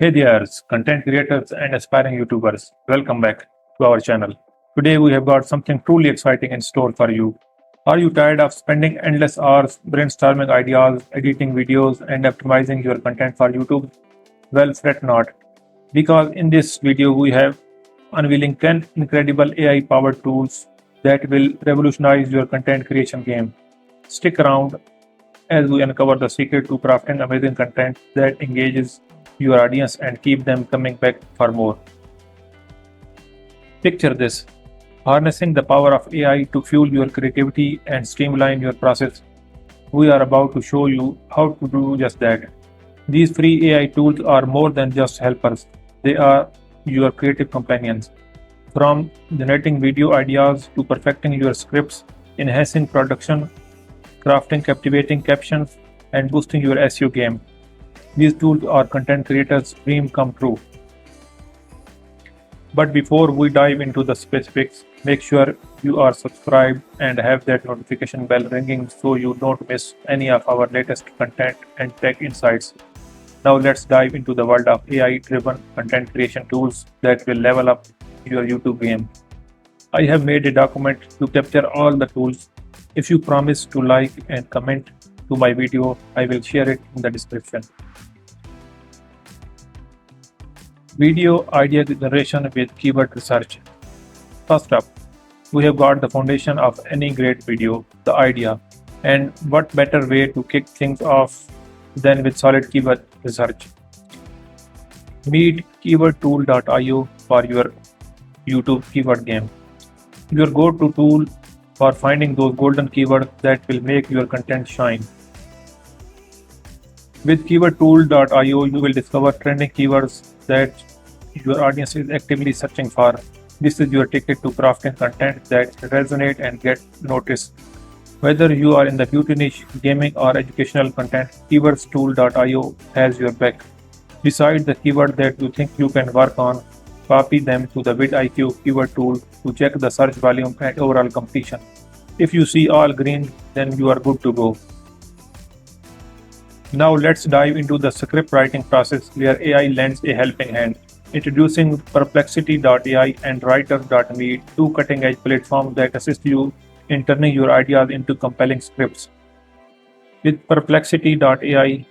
Hey there, content creators and aspiring YouTubers. Welcome back to our channel. Today we have got something truly exciting in store for you. Are you tired of spending endless hours brainstorming ideas, editing videos, and optimizing your content for YouTube? Well, fret not, because in this video we have unveiling 10 incredible AI-powered tools that will revolutionize your content creation game. Stick around as we uncover the secret to crafting amazing content that engages your audience and keep them coming back for more. Picture this: harnessing the power of AI to fuel your creativity and streamline your process. We are about to show you how to do just that. These free AI tools are more than just helpers, they are your creative companions. From generating video ideas to perfecting your scripts, enhancing production, crafting captivating captions, and boosting your SEO game. These tools are content creators' dream come true. But before we dive into the specifics, make sure you are subscribed and have that notification bell ringing so you don't miss any of our latest content and tech insights. Now let's dive into the world of AI-driven content creation tools that will level up your YouTube game. I have made a document to capture all the tools. If you promise to like and comment to my video, I will share it in the description. Video idea generation with keyword research. First up, we have got the foundation of any great video, the idea. And what better way to kick things off than with solid keyword research? Meet keywordtool.io for your YouTube keyword game. Your go-to tool for finding those golden keywords that will make your content shine. With keywordtool.io, you will discover trending keywords that your audience is actively searching for. This is your ticket to crafting content that resonate and get noticed. Whether you are in the beauty niche, gaming, or educational content, keywordtool.io has your back. Decide the keyword that you think you can work on, copy them to the vidIQ keyword tool to check the search volume and overall completion. If you see all green, then you are good to go. Now let's dive into the script writing process where AI lends a helping hand. Introducing Perplexity.ai and Writer.me, two cutting-edge platforms that assist you in turning your ideas into compelling scripts. With Perplexity.ai,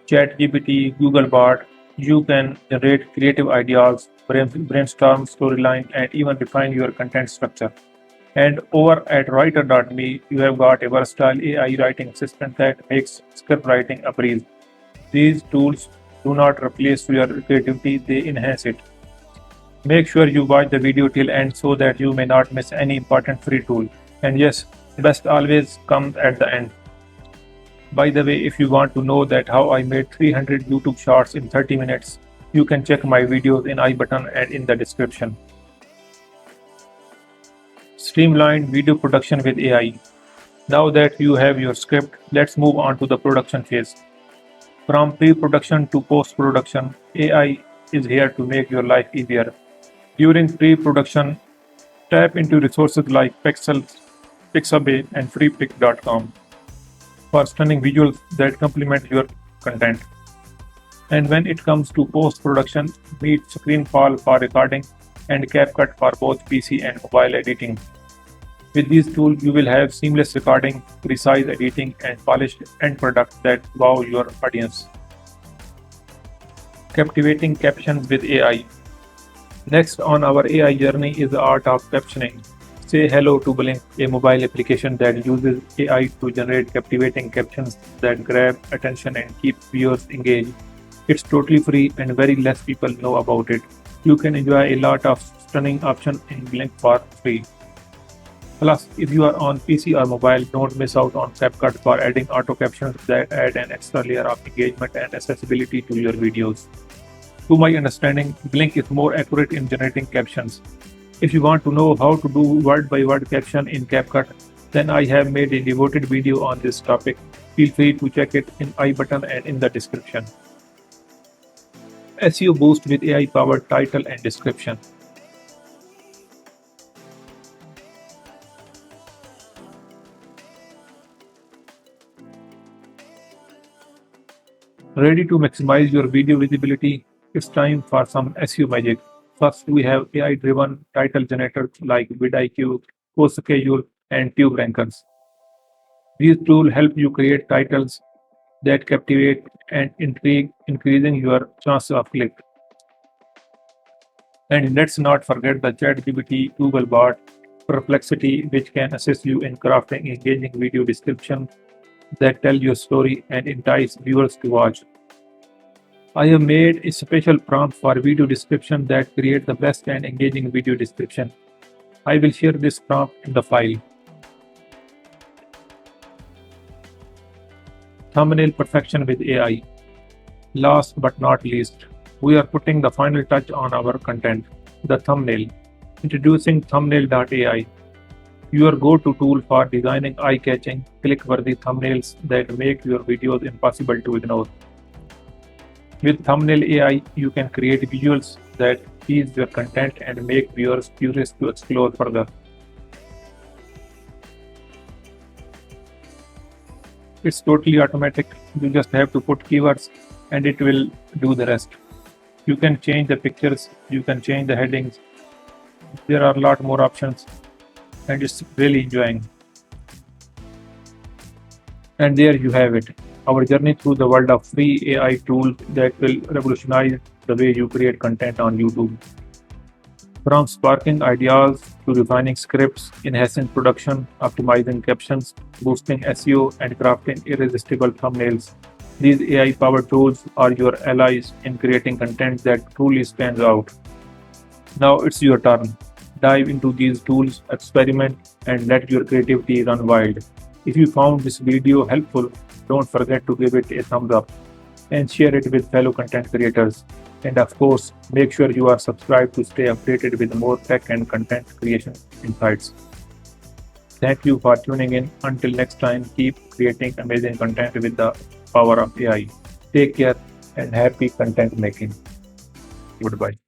ChatGPT, Googlebot, you can generate creative ideas, brainstorm storyline, and even refine your content structure. And over at Writer.me, you have got a versatile AI writing assistant that makes script writing a breeze. These tools do not replace your creativity, they enhance it. Make sure you watch the video till end so that you may not miss any important free tool. And yes, best always comes at the end. By the way, if you want to know that how I made 300 YouTube shorts in 30 minutes, you can check my videos in I button and in the description. Streamlined video production with AI. Now that you have your script, let's move on to the production phase. From pre-production to post-production, AI is here to make your life easier. During pre-production, tap into resources like Pixabay, and freepik.com for stunning visuals that complement your content. And when it comes to post-production, meet ScreenFall for recording and CapCut for both PC and mobile editing. With these tools, you will have seamless recording, precise editing, and polished end product that wow your audience. Captivating captions with AI. Next on our AI journey is the art of captioning. Say hello to Blink, a mobile application that uses AI to generate captivating captions that grab attention and keep viewers engaged. It's totally free and very less people know about it. You can enjoy a lot of stunning options in Blink for free. Plus, if you are on PC or mobile, don't miss out on CapCut for adding auto captions that add an extra layer of engagement and accessibility to your videos. To my understanding, Blink is more accurate in generating captions. If you want to know how to do word-by-word caption in CapCut, then I have made a devoted video on this topic. Feel free to check it in I button and in the description. SEO boost with AI-powered title and description. Ready to maximize your video visibility? It's time for some SEO magic. First, we have AI-driven title generators like vidIQ, CoSchedule, and TubeRankers. These tools help you create titles that captivate and intrigue, increasing your chances of click. And let's not forget the ChatGPT Google bot Perplexity, which can assist you in crafting engaging video description that tell your story and entice viewers to watch. I have made a special prompt for video description that create the best and engaging video description. I will share this prompt in the file. Thumbnail perfection with AI. Last but not least, we are putting the final touch on our content, the thumbnail. Introducing thumbnail.ai, your go-to tool for designing eye-catching, click-worthy thumbnails that make your videos impossible to ignore. With Thumbnail AI, you can create visuals that tease your content and make viewers curious to explore further. It's totally automatic. You just have to put keywords and it will do the rest. You can change the pictures, you can change the headings. There are a lot more options and it's really enjoying. And there you have it. Our journey through the world of free AI tools that will revolutionize the way you create content on YouTube. From sparking ideas to refining scripts, enhancing production, optimizing captions, boosting SEO, and crafting irresistible thumbnails, these AI powered tools are your allies in creating content that truly stands out. Now it's your turn. Dive into these tools, experiment, and let your creativity run wild. If you found this video helpful, don't forget to give it a thumbs up and share it with fellow content creators. And of course, make sure you are subscribed to stay updated with more tech and content creation insights. Thank you for tuning in. Until next time, keep creating amazing content with the power of AI. Take care and happy content making. Goodbye.